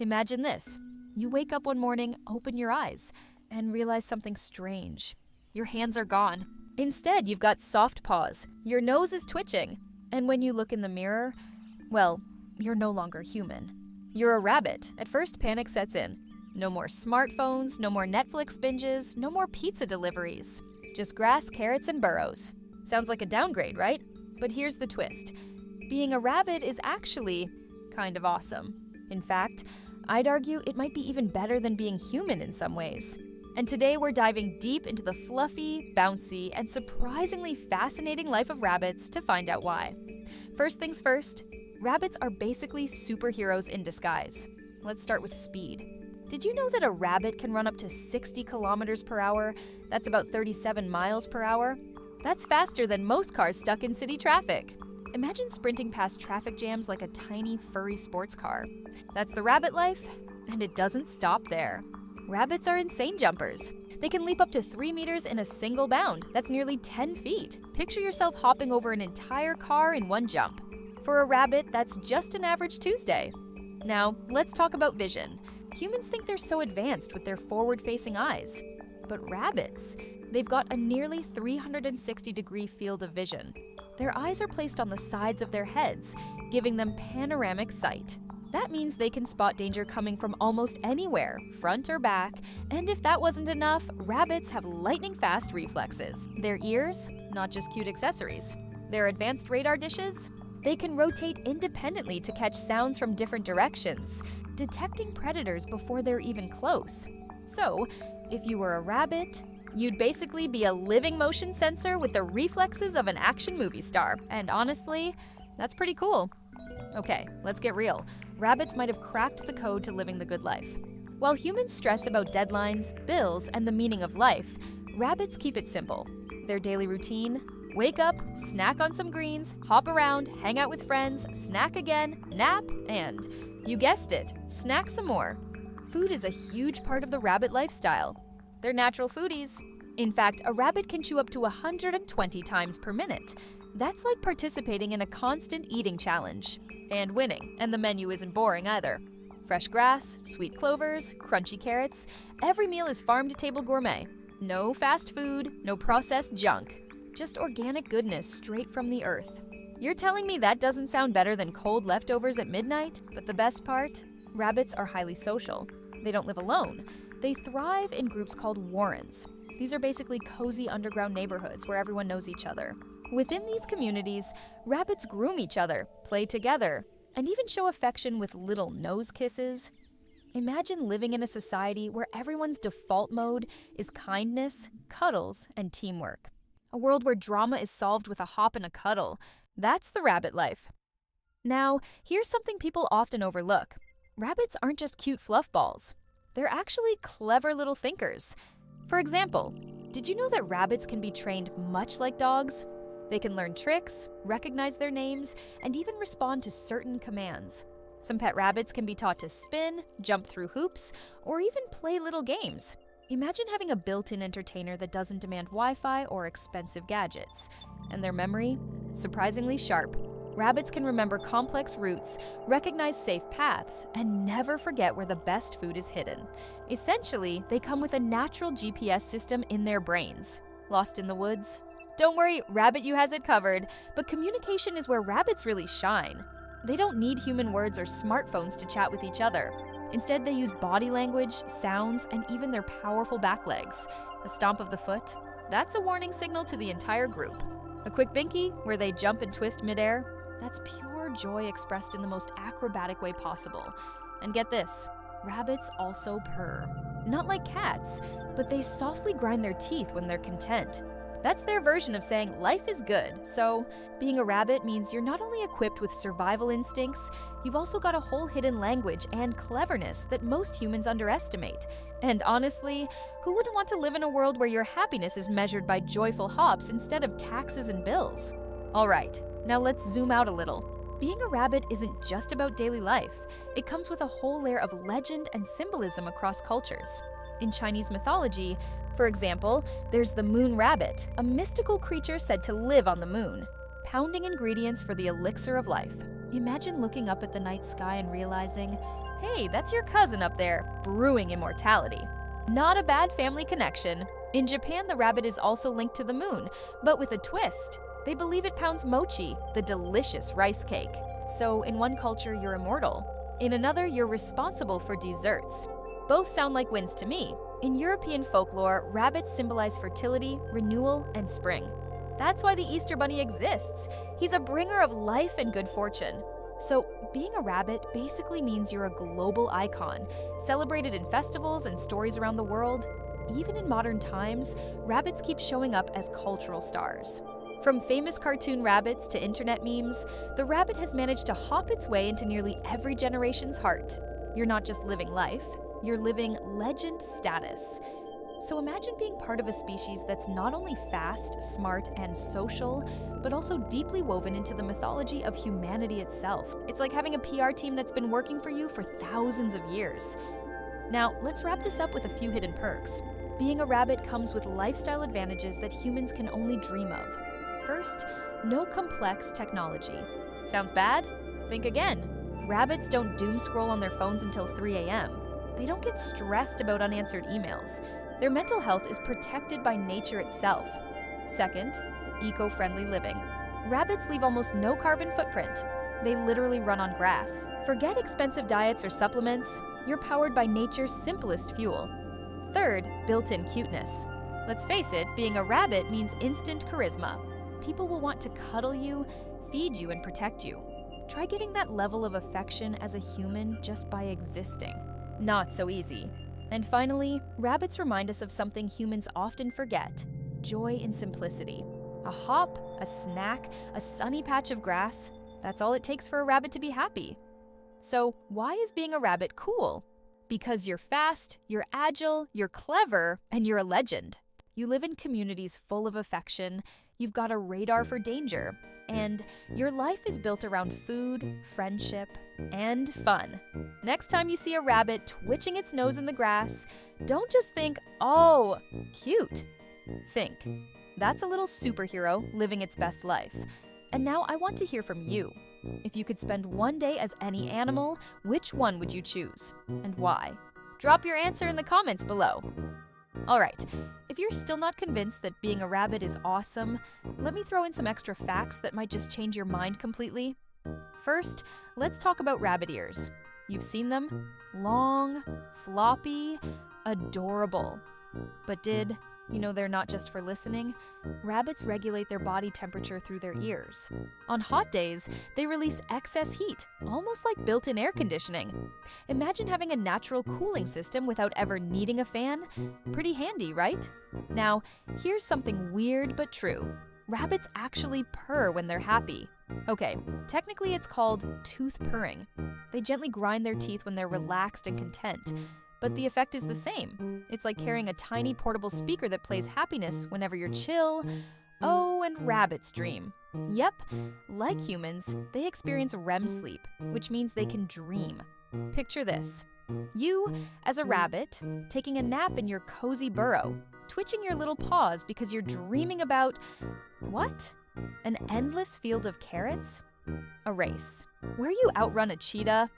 Imagine this. You wake up one morning, open your eyes, and realize something strange. Your hands are gone. Instead, you've got soft paws, your nose is twitching, and when you look in the mirror, well, you're no longer human. You're a rabbit. At first, panic sets in. No more smartphones, no more Netflix binges, no more pizza deliveries. Just grass, carrots, and burrows. Sounds like a downgrade, right? But here's the twist. Being a rabbit is actually kind of awesome. In fact, I'd argue it might be even better than being human in some ways. And today we're diving deep into the fluffy, bouncy, and surprisingly fascinating life of rabbits to find out why. First things first, rabbits are basically superheroes in disguise. Let's start with speed. Did you know that a rabbit can run up to 60 kilometers per hour? That's about 37 miles per hour. That's faster than most cars stuck in city traffic. Imagine sprinting past traffic jams like a tiny, furry sports car. That's the rabbit life, and it doesn't stop there. Rabbits are insane jumpers. They can leap up to 3 meters in a single bound. That's nearly 10 feet. Picture yourself hopping over an entire car in one jump. For a rabbit, that's just an average Tuesday. Now, let's talk about vision. Humans think they're so advanced with their forward-facing eyes. But rabbits, they've got a nearly 360-degree field of vision. Their eyes are placed on the sides of their heads, giving them panoramic sight. That means they can spot danger coming from almost anywhere, front or back, and if that wasn't enough, rabbits have lightning-fast reflexes. Their ears, not just cute accessories. Their advanced radar dishes, they can rotate independently to catch sounds from different directions, detecting predators before they're even close. So, if you were a rabbit, you'd basically be a living motion sensor with the reflexes of an action movie star. And honestly, that's pretty cool. Okay, let's get real. Rabbits might have cracked the code to living the good life. While humans stress about deadlines, bills, and the meaning of life, rabbits keep it simple. Their daily routine: wake up, snack on some greens, hop around, hang out with friends, snack again, nap, and, you guessed it, snack some more. Food is a huge part of the rabbit lifestyle. They're natural foodies. In fact, a rabbit can chew up to 120 times per minute. That's like participating in a constant eating challenge. And winning, and the menu isn't boring either. Fresh grass, sweet clovers, crunchy carrots, every meal is farm-to-table gourmet. No fast food, no processed junk. Just organic goodness straight from the earth. You're telling me that doesn't sound better than cold leftovers at midnight? But the best part? Rabbits are highly social. They don't live alone. They thrive in groups called warrens. These are basically cozy underground neighborhoods where everyone knows each other. Within these communities, rabbits groom each other, play together, and even show affection with little nose kisses. Imagine living in a society where everyone's default mode is kindness, cuddles, and teamwork. A world where drama is solved with a hop and a cuddle. That's the rabbit life. Now, here's something people often overlook. Rabbits aren't just cute fluff balls. They're actually clever little thinkers. For example, did you know that rabbits can be trained much like dogs? They can learn tricks, recognize their names, and even respond to certain commands. Some pet rabbits can be taught to spin, jump through hoops, or even play little games. Imagine having a built-in entertainer that doesn't demand Wi-Fi or expensive gadgets. And their memory? Surprisingly sharp. Rabbits can remember complex routes, recognize safe paths, and never forget where the best food is hidden. Essentially, they come with a natural GPS system in their brains. Lost in the woods? Don't worry, Rabbit You has it covered, but communication is where rabbits really shine. They don't need human words or smartphones to chat with each other. Instead, they use body language, sounds, and even their powerful back legs. A stomp of the foot? That's a warning signal to the entire group. A quick binky, where they jump and twist midair? That's pure joy expressed in the most acrobatic way possible. And get this, rabbits also purr. Not like cats, but they softly grind their teeth when they're content. That's their version of saying life is good. So, being a rabbit means you're not only equipped with survival instincts, you've also got a whole hidden language and cleverness that most humans underestimate. And honestly, who wouldn't want to live in a world where your happiness is measured by joyful hops instead of taxes and bills? All right, now let's zoom out a little. Being a rabbit isn't just about daily life. It comes with a whole layer of legend and symbolism across cultures. In Chinese mythology, for example, there's the moon rabbit, a mystical creature said to live on the moon, pounding ingredients for the elixir of life. Imagine looking up at the night sky and realizing, Hey, that's your cousin up there, brewing immortality. Not a bad family connection. In Japan, the rabbit is also linked to the moon, but with a twist. They believe it pounds mochi, the delicious rice cake. So in one culture, you're immortal. In another, you're responsible for desserts. Both sound like wins to me. In European folklore, rabbits symbolize fertility, renewal, and spring. That's why the Easter Bunny exists. He's a bringer of life and good fortune. So, being a rabbit basically means you're a global icon, celebrated in festivals and stories around the world. Even in modern times, rabbits keep showing up as cultural stars. From famous cartoon rabbits to internet memes, the rabbit has managed to hop its way into nearly every generation's heart. You're not just living life, you're living legend status. So imagine being part of a species that's not only fast, smart, and social, but also deeply woven into the mythology of humanity itself. It's like having a PR team that's been working for you for thousands of years. Now, let's wrap this up with a few hidden perks. Being a rabbit comes with lifestyle advantages that humans can only dream of. First, no complex technology. Sounds bad? Think again. Rabbits don't doom scroll on their phones until 3 a.m. They don't get stressed about unanswered emails. Their mental health is protected by nature itself. Second, eco-friendly living. Rabbits leave almost no carbon footprint. They literally run on grass. Forget expensive diets or supplements. You're powered by nature's simplest fuel. Third, built-in cuteness. Let's face it, being a rabbit means instant charisma. People will want to cuddle you, feed you, and protect you. Try getting that level of affection as a human just by existing. Not so easy. And finally, rabbits remind us of something humans often forget: joy in simplicity. A hop, a snack, a sunny patch of grass, that's all it takes for a rabbit to be happy. So why is being a rabbit cool? Because you're fast, you're agile, you're clever, and you're a legend. You live in communities full of affection, you've got a radar for danger, and your life is built around food, friendship, and fun. Next time you see a rabbit twitching its nose in the grass, don't just think, oh, cute. Think, that's a little superhero living its best life. And now I want to hear from you. If you could spend one day as any animal, which one would you choose, and why? Drop your answer in the comments below. Alright, if you're still not convinced that being a rabbit is awesome, let me throw in some extra facts that might just change your mind completely. First, let's talk about rabbit ears. You've seen them? Long, floppy, adorable. But they're not just for listening? Rabbits regulate their body temperature through their ears. On hot days, they release excess heat, almost like built-in air conditioning. Imagine having a natural cooling system without ever needing a fan. Pretty handy, right? Now, here's something weird but true. Rabbits actually purr when they're happy. Okay, technically it's called tooth purring. They gently grind their teeth when they're relaxed and content. But the effect is the same. It's like carrying a tiny portable speaker that plays happiness whenever you're chill. Oh, and rabbits dream. Yep, like humans, they experience REM sleep, which means they can dream. Picture this. You, as a rabbit, taking a nap in your cozy burrow, twitching your little paws because you're dreaming about, what? An endless field of carrots? A race. Where you outrun a cheetah?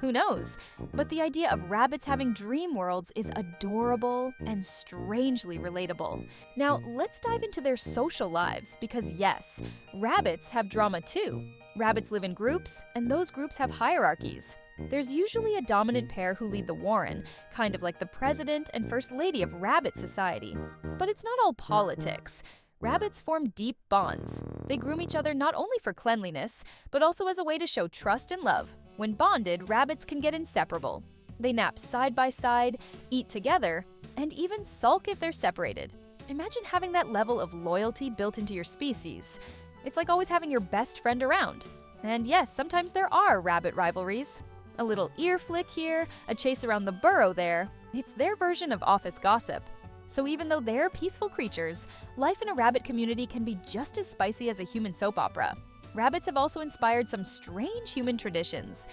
Who knows? But the idea of rabbits having dream worlds is adorable and strangely relatable. Now, let's dive into their social lives because yes, rabbits have drama too. Rabbits live in groups, and those groups have hierarchies. There's usually a dominant pair who lead the warren, kind of like the president and first lady of rabbit society. But it's not all politics. Rabbits form deep bonds. They groom each other not only for cleanliness, but also as a way to show trust and love. When bonded, rabbits can get inseparable. They nap side by side, eat together, and even sulk if they're separated. Imagine having that level of loyalty built into your species. It's like always having your best friend around. And yes, sometimes there are rabbit rivalries. A little ear flick here, a chase around the burrow there. It's their version of office gossip. So even though they're peaceful creatures, life in a rabbit community can be just as spicy as a human soap opera. Rabbits have also inspired some strange human traditions.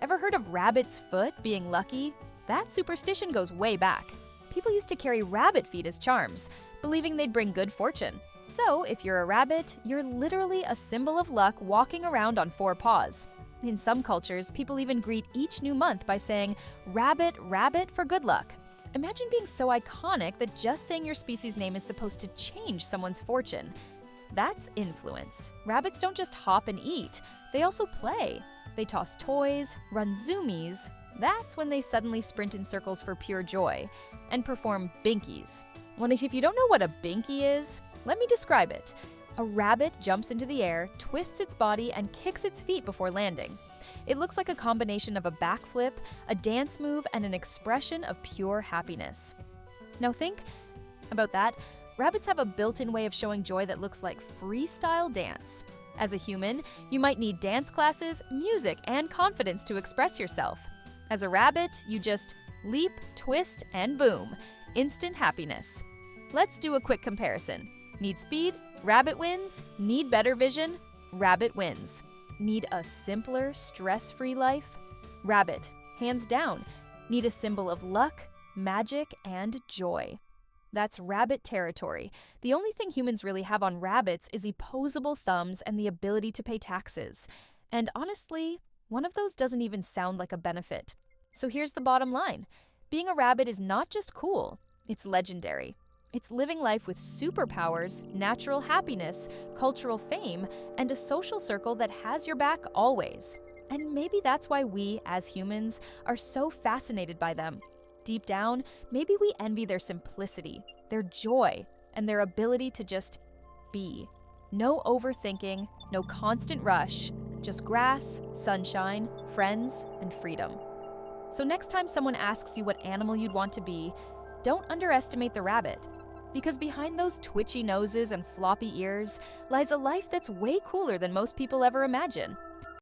Ever heard of rabbit's foot being lucky? That superstition goes way back. People used to carry rabbit feet as charms, believing they'd bring good fortune. So if you're a rabbit, you're literally a symbol of luck walking around on 4 paws. In some cultures, people even greet each new month by saying, "Rabbit, rabbit" for good luck. Imagine being so iconic that just saying your species name is supposed to change someone's fortune. That's influence. Rabbits don't just hop and eat, they also play. They toss toys, run zoomies. That's when they suddenly sprint in circles for pure joy and perform binkies. Well, if you don't know what a binky is, let me describe it. A rabbit jumps into the air, twists its body, and kicks its feet before landing. It looks like a combination of a backflip, a dance move, and an expression of pure happiness. Now think about that. Rabbits have a built-in way of showing joy that looks like freestyle dance. As a human, you might need dance classes, music, and confidence to express yourself. As a rabbit, you just leap, twist, and boom. Instant happiness. Let's do a quick comparison. Need speed? Rabbit wins. Need better vision? Rabbit wins. Need a simpler, stress-free life? Rabbit, hands down. Need a symbol of luck, magic, and joy. That's rabbit territory. The only thing humans really have on rabbits is opposable thumbs and the ability to pay taxes. And honestly, one of those doesn't even sound like a benefit. So here's the bottom line. Being a rabbit is not just cool, it's legendary. It's living life with superpowers, natural happiness, cultural fame, and a social circle that has your back always. And maybe that's why we, as humans, are so fascinated by them. Deep down, maybe we envy their simplicity, their joy, and their ability to just be. No overthinking, no constant rush, just grass, sunshine, friends, and freedom. So next time someone asks you what animal you'd want to be, don't underestimate the rabbit. Because behind those twitchy noses and floppy ears lies a life that's way cooler than most people ever imagine.